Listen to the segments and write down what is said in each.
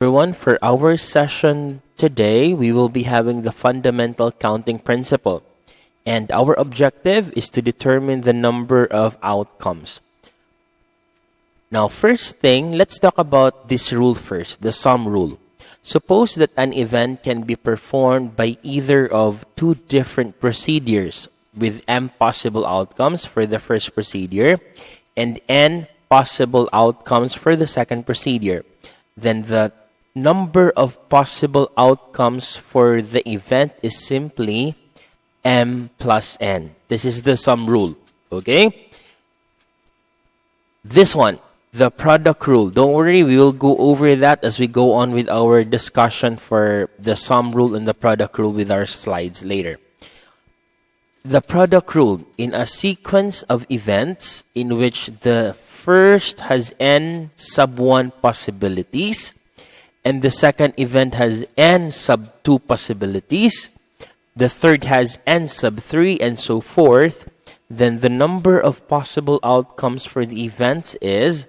Everyone, for our session today, we will be having the fundamental counting principle. And our objective is to determine the number of outcomes. Now, first thing, let's talk about this rule first, the sum rule. Suppose that an event can be performed by either of two different procedures with m possible outcomes for the first procedure and n possible outcomes for the second procedure. Then the number of possible outcomes for the event is simply m plus n. This is the sum rule, okay? This one, the product rule. Don't worry, we will go over that as we go on with our discussion for the sum rule and the product rule with our slides later. The product rule, in a sequence of events in which the first has n sub 1 possibilities and the second event has n sub 2 possibilities, the third has n sub 3 and so forth, then the number of possible outcomes for the events is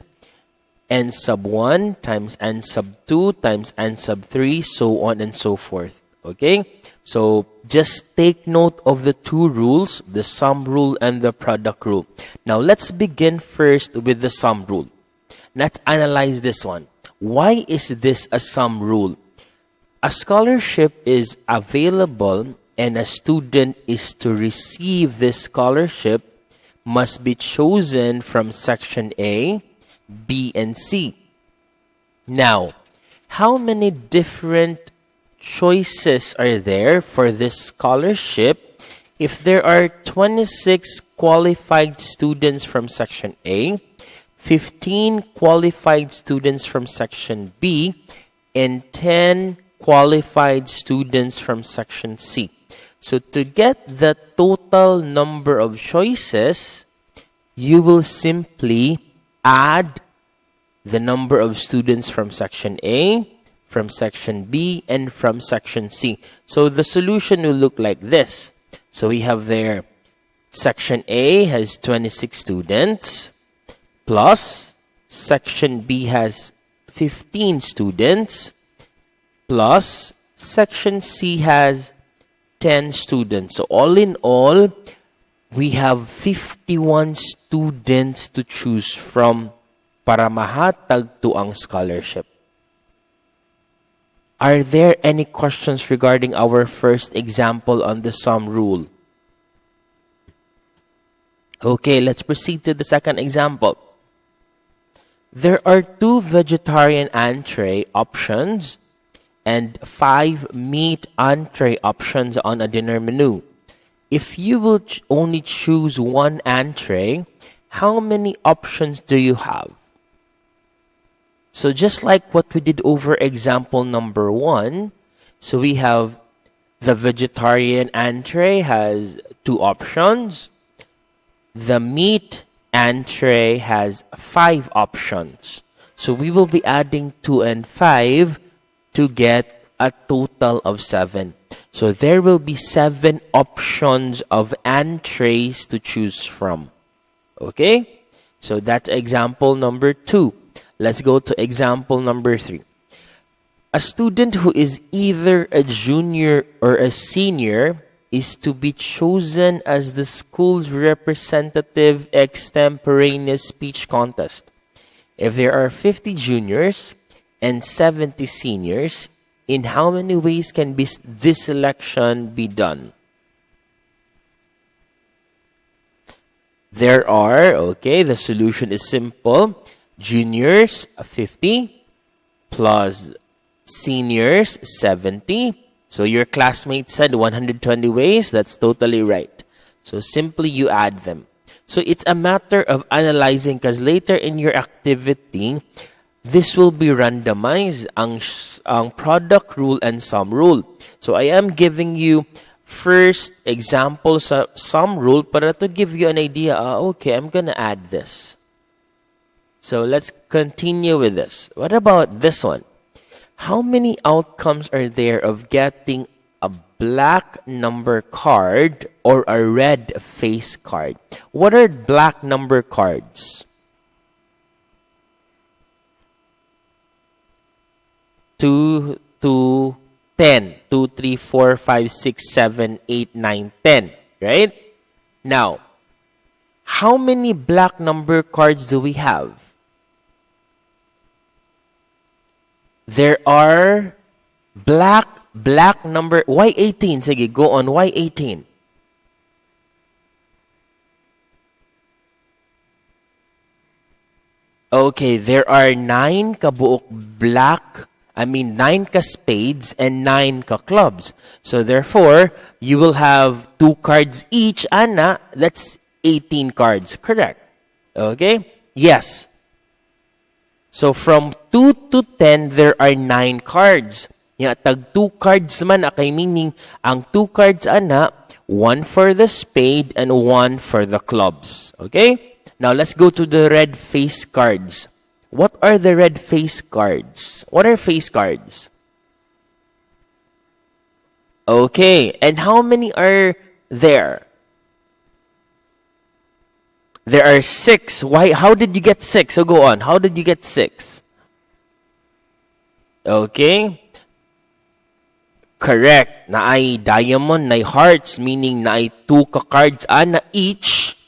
n sub 1 times n sub 2 times n sub 3, so on and so forth. Okay? So just take note of the two rules, the sum rule and the product rule. Now let's begin first with the sum rule. Let's analyze this one. Why is this a sum rule? A scholarship is available and a student is to receive this scholarship must be chosen from section A, B, and C. Now, how many different choices are there for this scholarship if there are 26 qualified students from section A, 15 qualified students from section B, and 10 qualified students from section C? So to get the total number of choices, you will simply add the number of students from section A, from section B, and from section C. So the solution will look like this. So we have there, section A has 26 students, plus section B has 15 students, plus section C has 10 students. So all in all, we have 51 students to choose from para mahatag to ang scholarship. Are there any questions regarding our first example on the sum rule? Okay, let's proceed to the second example. There are 2 vegetarian entree options and 5 meat entree options on a dinner menu. If you will only choose one entree, how many options do you have? So just like what we did over example number 1, so we have the vegetarian entree has 2 options. The meat entree has 5 options. So we will be adding 2 and 5 to get a total of 7. So there will be 7 options of entrees to choose from. Okay? So that's example number 2. Let's go to example number 3. A student who is either a junior or a senior is to be chosen as the school's representative extemporaneous speech contest. If there are 50 juniors and 70 seniors, in how many ways can this selection be done? There are, okay, the solution is simple. Juniors, 50, plus seniors, 70. So your classmate said 120 ways. That's totally right. So simply you add them. So it's a matter of analyzing because later in your activity, this will be randomized, ang product rule and sum rule. So I am giving you first examples of sum rule para to give you an idea, okay, I'm going to add this. So let's continue with this. What about this one? How many outcomes are there of getting a black number card or a red face card? What are black number cards? 2 to 10. 2, 3, 4, 5, 6, 7, 8, 9, 10. Right? Now, how many black number cards do we have? There are black number. Why 18? Sige, go on. Why 18? Okay, there are 9 kabuok black. 9 ka spades and 9 ka clubs. So therefore, you will have 2 cards each. Ana, that's 18 cards. Correct. Okay? Yes. So from 2 to 10, there are 9 cards. Ya, tag 2 cards man, akay meaning, ang 2 cards ana, 1 for the spade and 1 for the clubs. Okay? Now let's go to the red face cards. What are the red face cards? What are face cards? Okay, and how many are there? There are 6. Why? How did you get 6? So go on. How did you get 6? Okay. Correct. Na ay diamond, na ay hearts, meaning na ay 2 ka cards na each.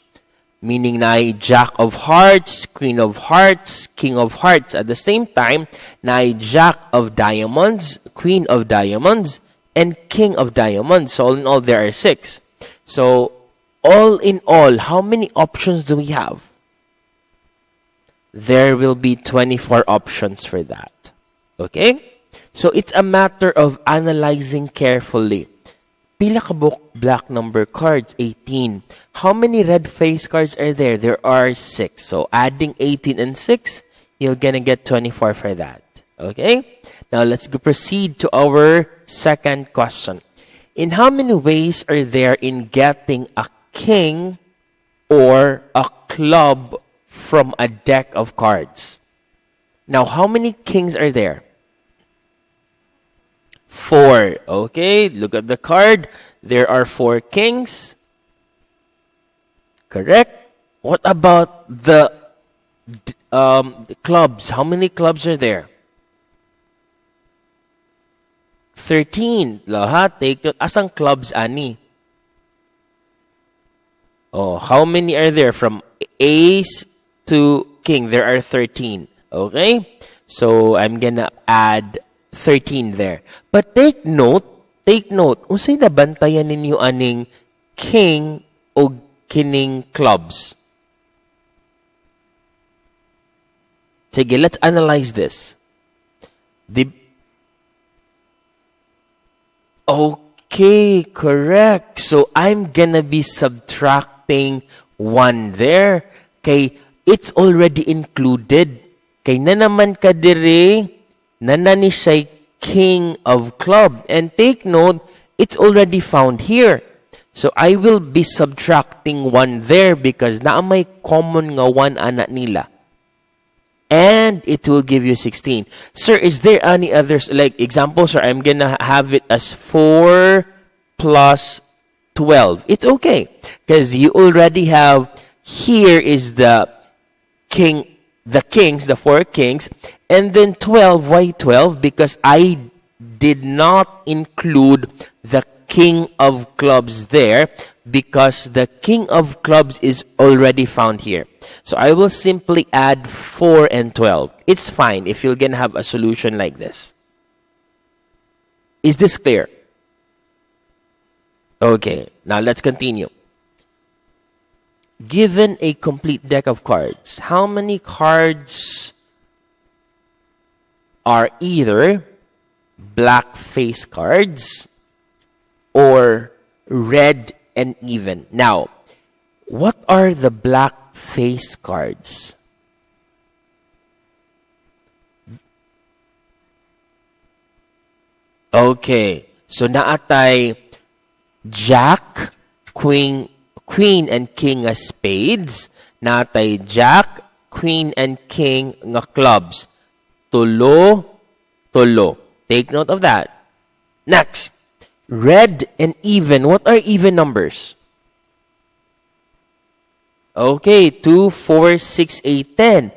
Meaning na ay Jack of Hearts, Queen of Hearts, King of Hearts. At the same time, na ay Jack of Diamonds, Queen of Diamonds, and King of Diamonds. So all in all, there are 6. So all in all, how many options do we have? There will be 24 options for that. Okay? So it's a matter of analyzing carefully. Pila ka black number cards? 18. How many red face cards are there? There are 6. So adding 18 and 6, you're gonna get 24 for that. Okay? Now let's go proceed to our second question. In how many ways are there in getting a king or a club from a deck of cards? Now, how many kings are there? 4. Okay, look at the card. There are 4 kings. Correct. What about the clubs? How many clubs are there? 13. Lahat. Take note. Asang clubs, ani? Oh, how many are there? From ace to king, there are 13. Okay? So, I'm gonna add 13 there. But take note, unsay nabantayan ninyo aning king o kining clubs? Sige, let's analyze this. Okay, correct. So, I'm gonna be subtracting 1 there. Kay, it's already included. Kay na naman ka dire, nanani siya king of club. And take note, it's already found here. So, I will be subtracting 1 there because na may common nga 1 ana nila. And it will give you 16. Sir, is there any others? Like, example, sir, I'm gonna have it as 4 plus 12. It's okay. Because you already have, here is the king, the kings, the 4 kings. And then 12, why 12? Because I did not include the king of clubs there because the king of clubs is already found here. So I will simply add 4 and 12. It's fine if you're going to have a solution like this. Is this clear? Okay, now let's continue. Given a complete deck of cards, how many cards are either black face cards or red and even? Now, what are the black face cards? Okay, so naatay Jack, Queen and King nga spades, naatay Jack, Queen and King nga clubs. Tulo. Take note of that. Next, red and even. What are even numbers? Okay, 2, 4, 6, 8, 10.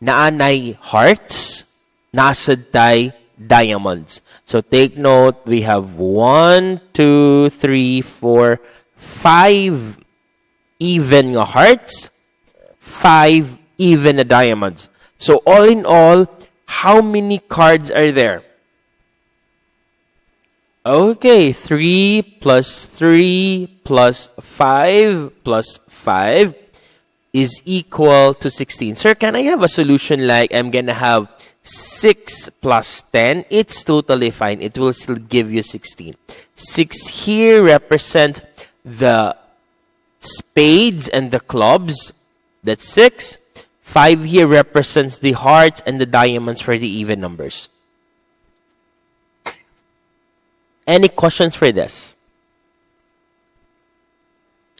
Naanay hearts, nasad tay diamonds. So take note, we have 1, 2, 3, 4, 5 even hearts, 5 even diamonds. So all in all, how many cards are there? Okay, 3 plus 3 plus 5 plus 5 is equal to 16. Sir, can I have a solution like I'm going to have 6 plus 10? It's totally fine. It will still give you 16. 6 here represent the spades and the clubs. That's 6. 5 here represents the hearts and the diamonds for the even numbers. Any questions for this?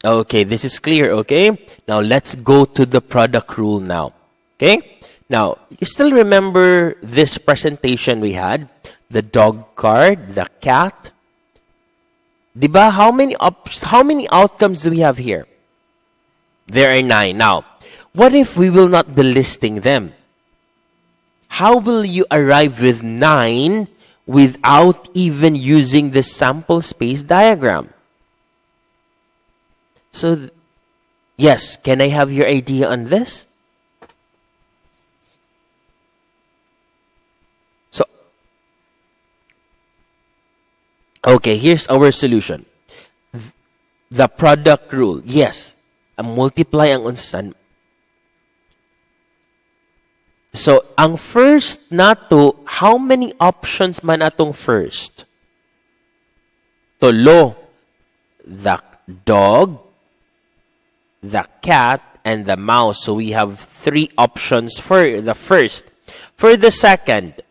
Okay, this is clear, okay? Now, let's go to the product rule now, okay? Now, you still remember this presentation we had? The dog card, the cat. Diba? How many outcomes do we have here? There are 9. Now, what if we will not be listing them? How will you arrive with 9 without even using the sample space diagram? So, yes, can I have your idea on this? So, okay, here's our solution. The product rule. Yes, multiply ang unsan. So, ang first nato, how many options man atong first? Tulo. The dog, the cat, and the mouse. So, we have 3 options for the first. For the second,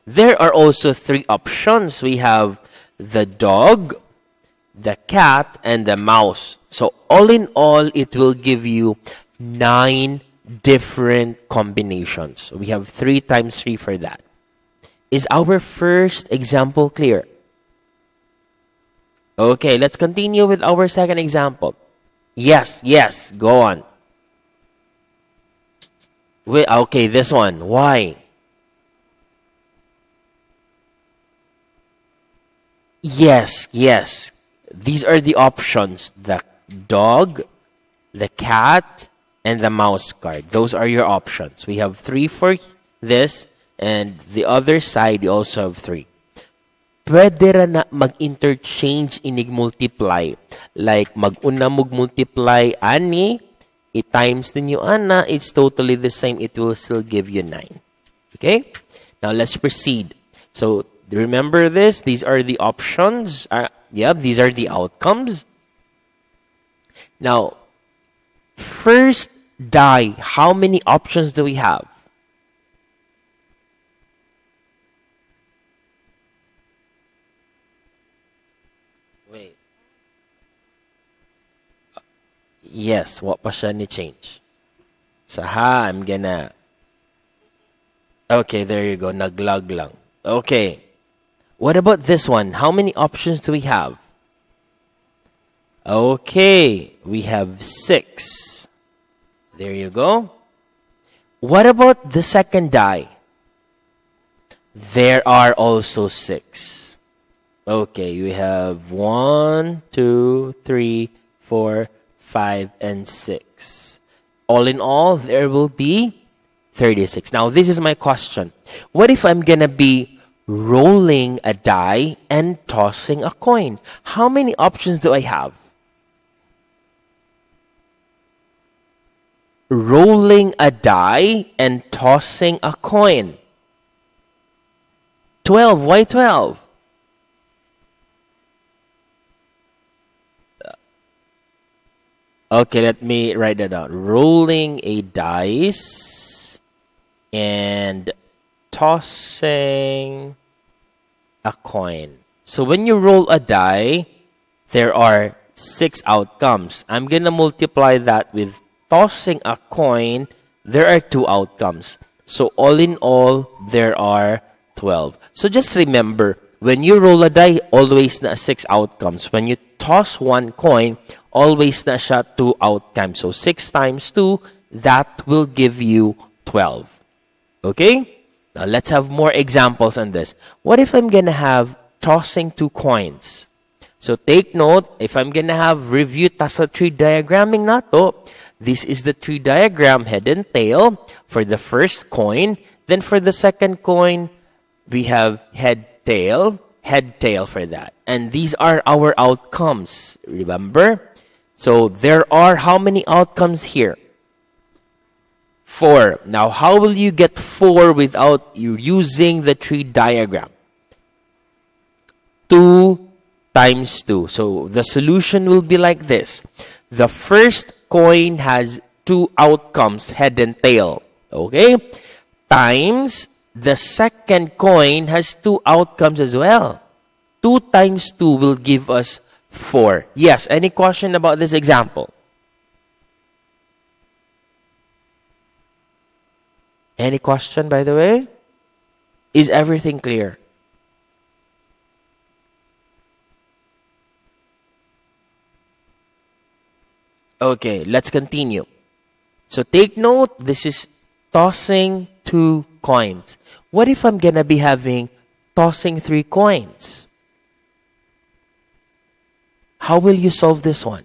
there are also 3 options. We have the dog, the cat, and the mouse. So, all in all, it will give you 9 different combinations. We have 3 times 3 for that. Is our first example clear? Okay, let's continue with our second example. Yes, go on. Wait, okay, this one. Why? Yes. These are the options. The dog, the cat, and the mouse card. Those are your options. We have 3 for this, and the other side, you also have 3. Pwede ra na mag-interchange inig-multiply. Like, mag-una multiply ani, i-times din yung ana, it's totally the same. It will still give you 9. Okay? Now, let's proceed. So, remember this. These are the options. These are the outcomes. Now, first die, how many options do we have? Wait. Yes, what pa siya ni change? Sa I'm gonna... Okay, there you go. Naglag lang. Okay. What about this one? How many options do we have? Okay, we have 6. There you go. What about the second die? There are also 6. Okay, we have 1, 2, 3, 4, 5, and 6. All in all, there will be 36. Now, this is my question. What if I'm gonna be rolling a die and tossing a coin? How many options do I have? Rolling a die and tossing a coin. 12. Why 12? Okay, let me write that down. Rolling a dice and tossing a coin. So when you roll a die, there are 6 outcomes. I'm going to multiply that with tossing a coin. There are 2 outcomes. So all in all, there are 12. So just remember, when you roll a die, always na 6 outcomes. When you toss 1 coin, always na siya 2 outcomes. So 6 times 2, that will give you 12. Okay? Now let's have more examples on this. What if I'm gonna have tossing two coins? So take note, if I'm gonna have review tassel tree diagramming na to, this is the tree diagram, head and tail for the first coin. Then for the second coin, we have head, tail for that. And these are our outcomes, remember? So there are how many outcomes here? 4. Now, how will you get 4 without you using the tree diagram? 2 times 2. So the solution will be like this. The first coin has 2 outcomes, head and tail. Okay? Times the second coin has 2 outcomes as well. 2 times 2 will give us 4. Yes, any question about this example? Any question, by the way? Is everything clear? Okay, let's continue. So take note, this is tossing 2 coins. What if I'm gonna be having tossing 3 coins? How will you solve this one?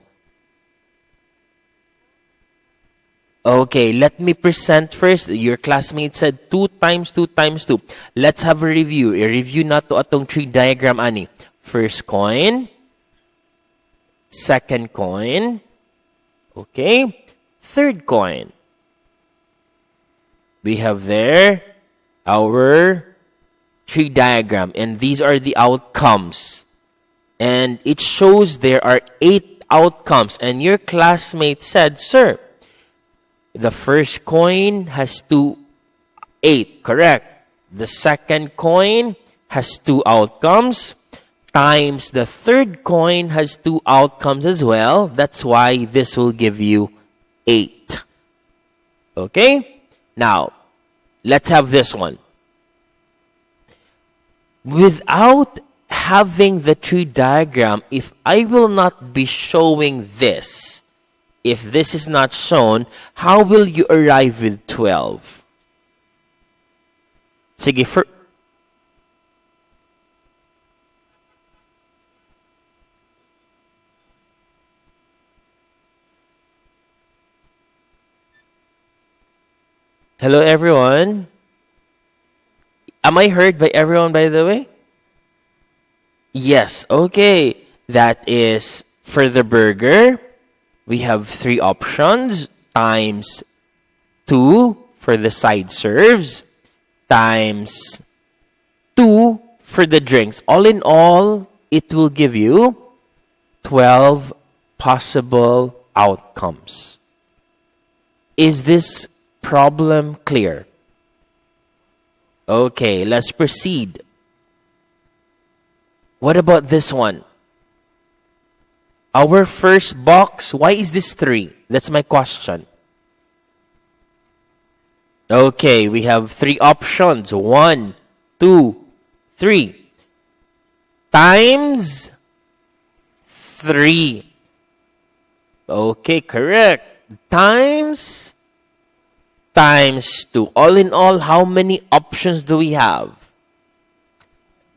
Okay, let me present first. Your classmate said 2 times 2 times 2. Let's have a review. I-review na to atong tree diagram, ani. First coin. Second coin. Okay. Third coin. We have there our tree diagram. And these are the outcomes. And it shows there are 8 outcomes. And your classmate said, sir, the first coin has 8, correct? The second coin has 2 outcomes, times the third coin has 2 outcomes as well. That's why this will give you 8. Okay? Now, let's have this one. Without having the tree diagram, if I will not be showing this, if this is not shown, how will you arrive with 12? Sige, hello, everyone. Am I heard by everyone, by the way? Yes, okay. That is for the burger. We have 3 options, times 2 for the side serves, times 2 for the drinks. All in all, it will give you 12 possible outcomes. Is this problem clear? Okay, let's proceed. What about this one? Our first box, why is this 3? That's my question. Okay, we have 3 options. 1, 2, 3. Times 3. Okay, correct. Times 2. All in all, how many options do we have?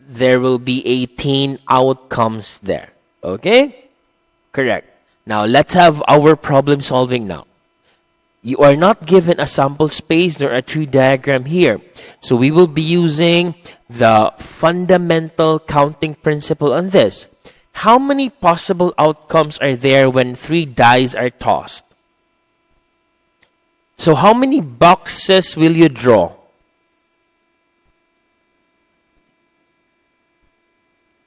There will be 18 outcomes there. Okay? Correct. Now, let's have our problem solving now. You are not given a sample space nor a tree diagram here. So we will be using the fundamental counting principle on this. How many possible outcomes are there when 3 dice are tossed? So how many boxes will you draw?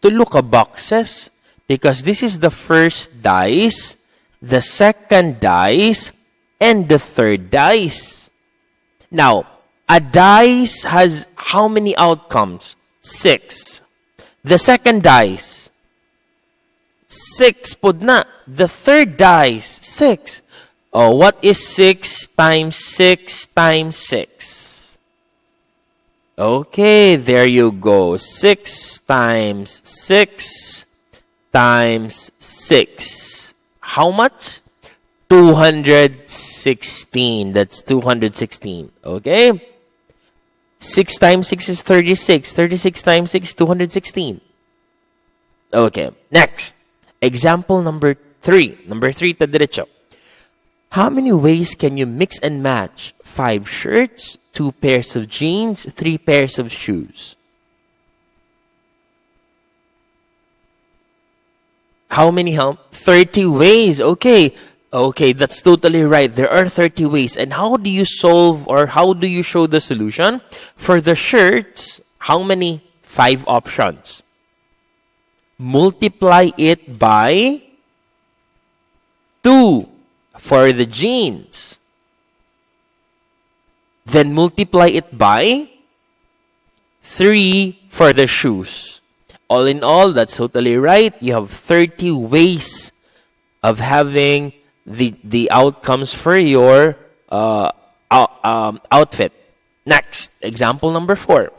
Tulo ka boxes. Because this is the first dice, the second dice, and the third dice. Now, a dice has how many outcomes? 6. The second dice, 6 pud na. The third dice, 6. Oh, what is 6 times 6 times 6? Okay, there you go. 6 times 6 times 6. How much? 216. That's 216. Okay? 6 times 6 is 36. 36 times 6 is 216. Okay, next. Example number 3. Number 3, ta diretso. How many ways can you mix and match 5 shirts, 2 pairs of jeans, 3 pairs of shoes? How many? 30 ways. Okay. Okay, that's totally right. There are 30 ways. And how do you solve or how do you show the solution? For the shirts, how many? 5 options. Multiply it by 2 for the jeans. Then multiply it by 3 for the shoes. All in all, that's totally right. You have 30 ways of having the outcomes for your outfit. Next, example number 4.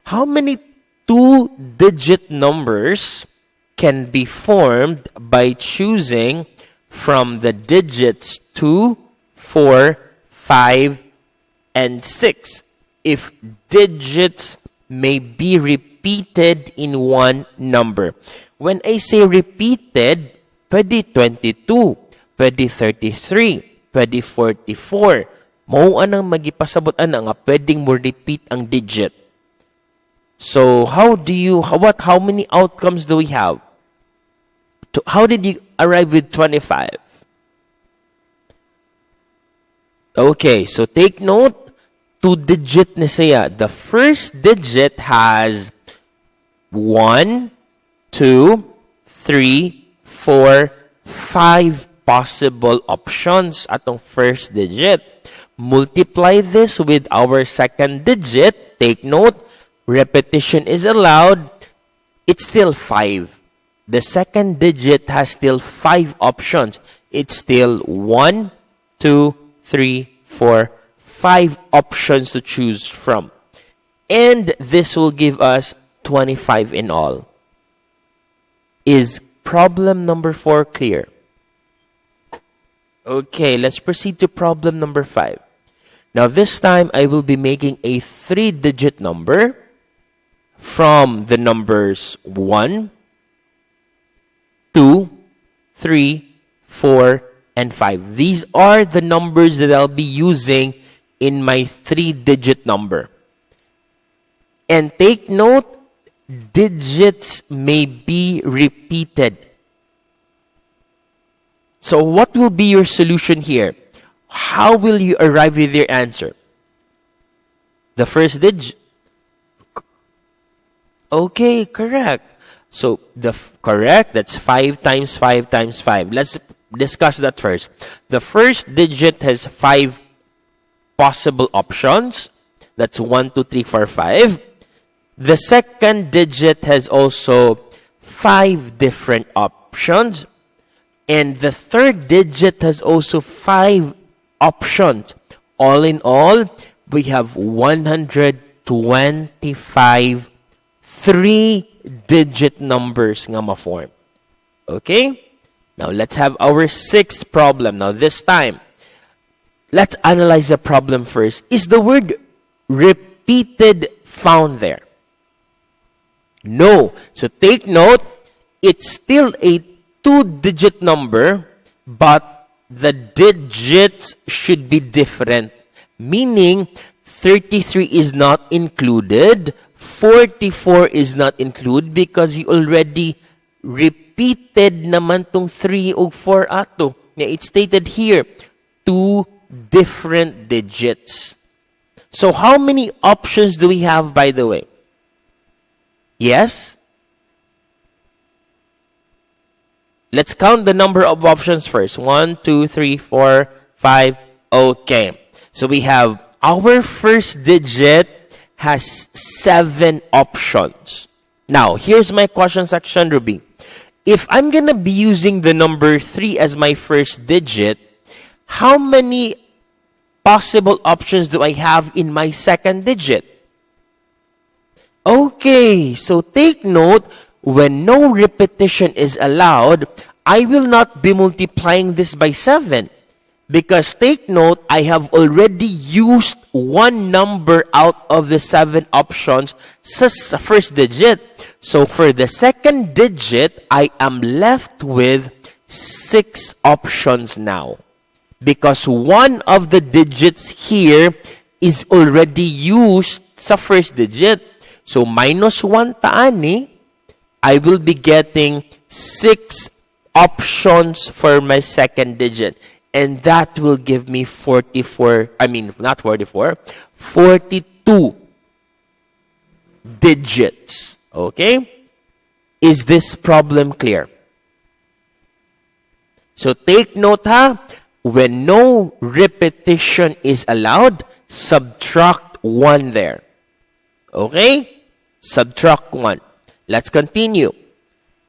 How many 2-digit numbers can be formed by choosing from the digits 2, 4, 5, and 6 if digits may be repeated in one number? When I say repeated, pwede 22, pwede 33, pwede 44. Mao anang magipasabot ana nga pwedeng mo repeat ang digit. So how many outcomes do we have? How did you arrive with 25? Okay, so take note, 2-digit na siya. The first digit has 1, 2, 3, 4, 5 possible options atong first digit. Multiply this with our second digit. Take note, repetition is allowed. It's still 5. The second digit has still 5 options. It's still 1, 2, 3, 4, 5 options to choose from. And this will give us 25 in all. Is problem number 4 clear? Okay, let's proceed to problem number 5. Now this time, I will be making a 3-digit number from the numbers 1, 2, 3, 4, and 5. These are the numbers that I'll be using in my 3-digit number. And take note, digits may be repeated. So what will be your solution here? How will you arrive with your answer? The first digit. Okay, correct. So correct, that's 5 times 5 times 5. Let's discuss that first. The first digit has 5 possible options. That's 1, 2, 3, 4, 5. The second digit has also 5 different options. And the third digit has also 5 options. All in all, we have 125 3-digit numbers nga ma-form. Okay? Now, let's have our 6th problem. Now, this time, let's analyze the problem first. Is the word repeated found there? No. So, take note, it's still a 2-digit number, but the digits should be different. Meaning, 33 is not included, 44 is not included because you already repeated naman tong 3 o 4 ato. It's stated here, 2 different digits. So how many options do we have, by the way? Yes? Let's count the number of options first. 1, 2, 3, 4, 5. Okay. So we have our first digit has 7 options. Now, here's my question section, Ruby. If I'm going to be using the number 3 as my first digit, how many possible options do I have in my second digit? Okay, so take note, when no repetition is allowed, I will not be multiplying this by 7 Because take note, I have already used one number out of the 7 options sa first digit. So for the second digit, I am left with 6 options now. Because one of the digits here is already used sa first digit. So minus 1 taani, I will be getting 6 options for my second digit. And that will give me 42 digits. Okay? Is this problem clear? So take note ha, when no repetition is allowed, subtract 1 there. Okay? Subtract 1. Let's continue.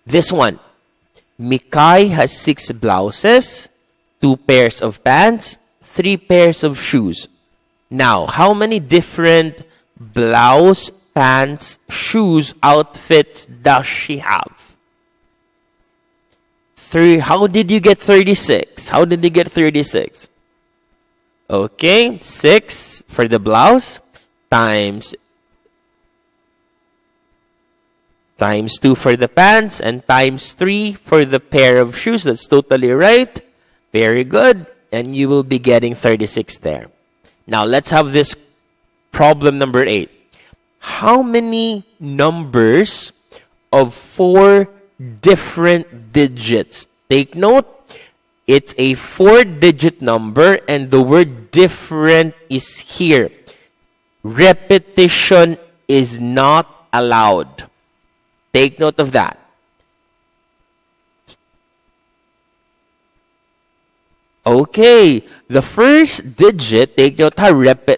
This one. Mikay has 6 blouses, 2 pairs of pants, 3 pairs of shoes. Now, how many different blouse, pants, shoes, outfits does she have? 3. How did you get 36? How did you get 36? Okay, 6 for the blouse times 2 for the pants and times 3 for the pair of shoes. That's totally right. Very good. And you will be getting 36 there. Now, let's have this problem number 8. How many numbers of 4 different digits? Take note, it's a 4-digit number and the word different is here. Repetition is not allowed. Take note of that. Okay, the first digit, take note how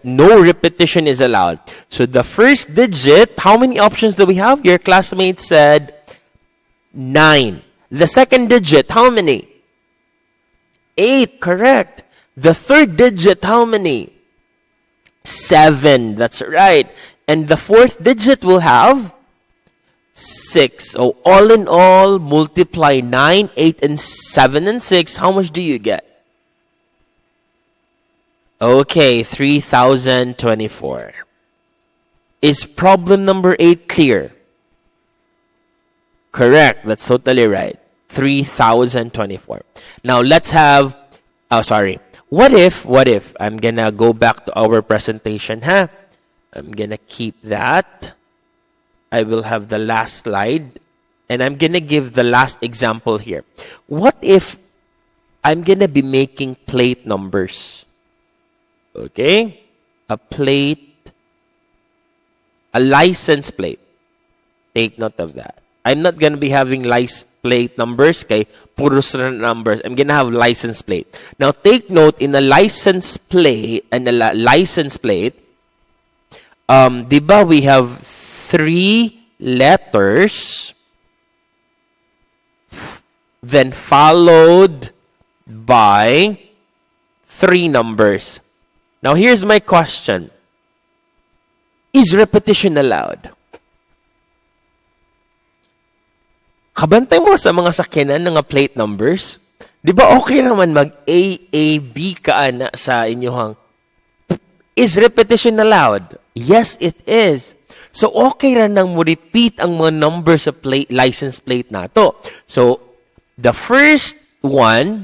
no repetition is allowed. So the first digit, how many options do we have? Your classmate said 9. The second digit, how many? 8, correct. The third digit, how many? 7, that's right. And the fourth digit will have 6. So all in all, multiply 9, 8, and 7, and 6. How much do you get? Okay, 3,024. Is problem number 8 clear? Correct. That's totally right. 3,024. Now let's have, What if, I'm gonna go back to our presentation, huh? I'm gonna keep that. I will have the last slide. And I'm gonna give the last example here. What if I'm gonna be making plate numbers? Okay? A license plate. Take note of that. I'm not gonna be having plate numbers, okay? Puros na numbers. I'm gonna have license plate. Now, take note, in a license plate, diba we have 3 letters, then followed by 3 numbers. Now, here's my question. Is repetition allowed? Kabantay mo sa mga sakyanan ng plate numbers. Di ba okay naman mag-A, A, B ka na sa inyohang? Is repetition allowed? Yes, it is. So, okay rin nang mo repeat ang mga numbers sa license plate na to. So, the first 3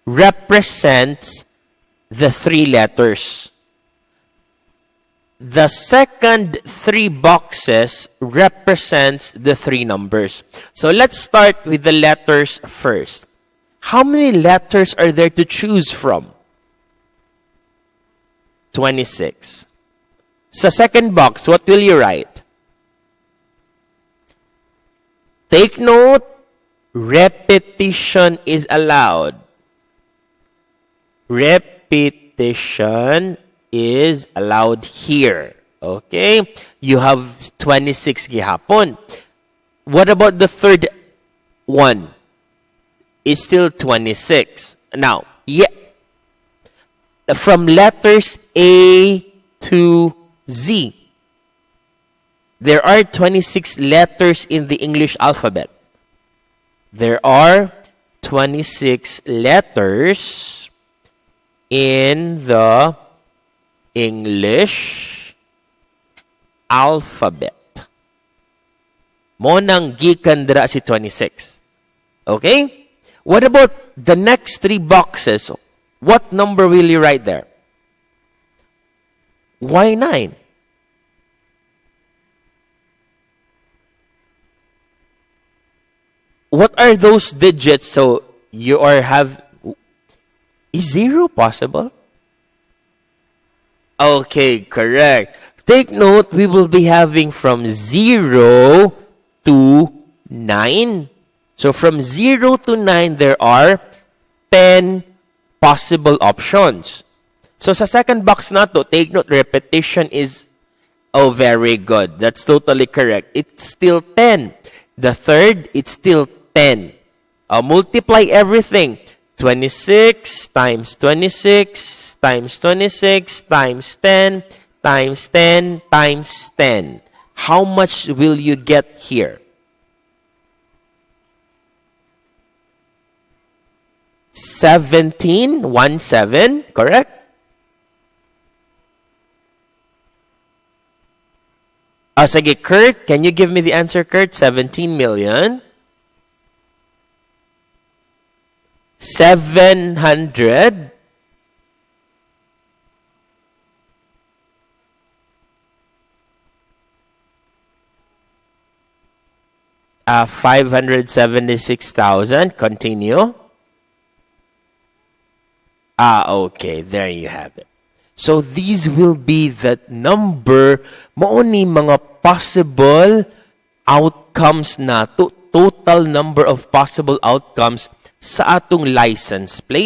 represents the 3 letters. The second 3 boxes represents the 3 numbers. So let's start with the letters first. How many letters are there to choose from? 26. Sa second box, what will you write? Take note, repetition is allowed. Repetition is allowed here. Okay? You have 26 gihapon. What about the third one? It's still 26. Now, from letters A to Z, there are 26 letters in the English alphabet. There are 26 letters in the English alphabet. Mo nang gikan dira si 26. Okay? What about the next 3 boxes? What number will you write there? Why 9? What are those digits? So you is 0 possible? Okay, correct. Take note, we will be having from 0 to 9. So from 0 to 9, there are 10 possible options. So sa second box na to, take note, repetition is, oh, very good. That's totally correct. It's still 10. The third, it's still 10. Multiply everything. 26 times 26 times 26 times 10 times 10 times 10. How much will you get here? 17, 17, correct? Sige, Kurt, can you give me the answer, Kurt? 17 million. 700. Uh, 576,000. Continue. Okay. There you have it. So these will be the number, mauni mga possible outcomes na, total number of possible outcomes sa atong license plate.